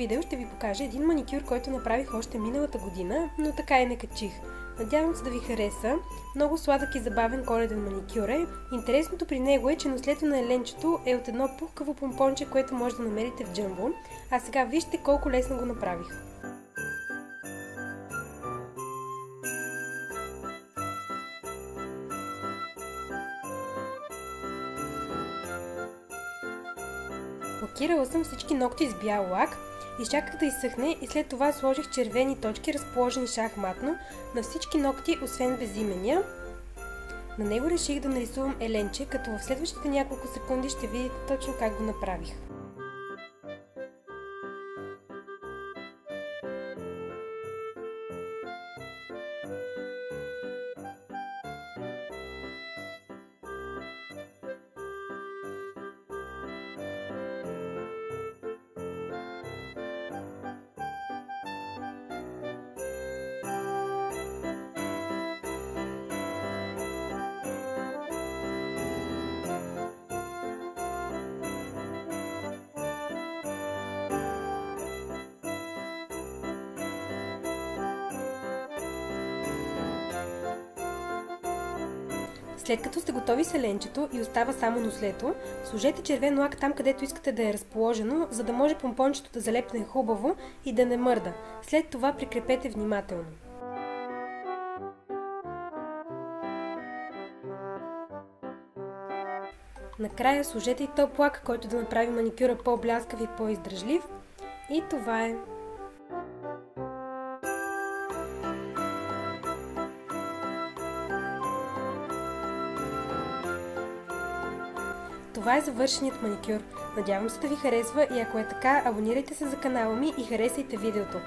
видео ще ви покажа един маникюр, който направих още миналата година, но така и не качих. Надявам се да ви хареса. Много сладък и забавен коледен маникюр е. Интересното при него е, че наследство на еленчето е от едно пухкаво помпонче, което може да намерите в Jumbo. А сега вижте колко лесно го направих. Лакирала съм всички ногти с бял лак, изчаках да изсъхне и след това сложих червени точки, разположени шахматно, на всички ногти, освен безимения. На него реших да нарисувам еленче, като в следващите няколко секунди ще видите точно как го направих. След като сте готови с еленчето и остава само нослето, сложете червен лак там, където искате да е разположено, за да може помпончето да залепне хубаво и да не мърда. След това прикрепете внимателно. Накрая сложете и топ лак, който да направи маникюра по-бляскав и по-издръжлив. И това е. Това е завършеният маникюр. Надявам се да ви харесва и ако е така, абонирайте се за канала ми и харесайте видеото.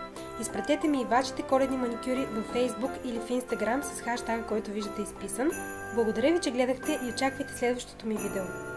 Изпратете ми и вашите коледни маникюри във Facebook или в Instagram с хаштага, който виждате изписан. Благодаря ви, че гледахте и очаквайте следващото ми видео.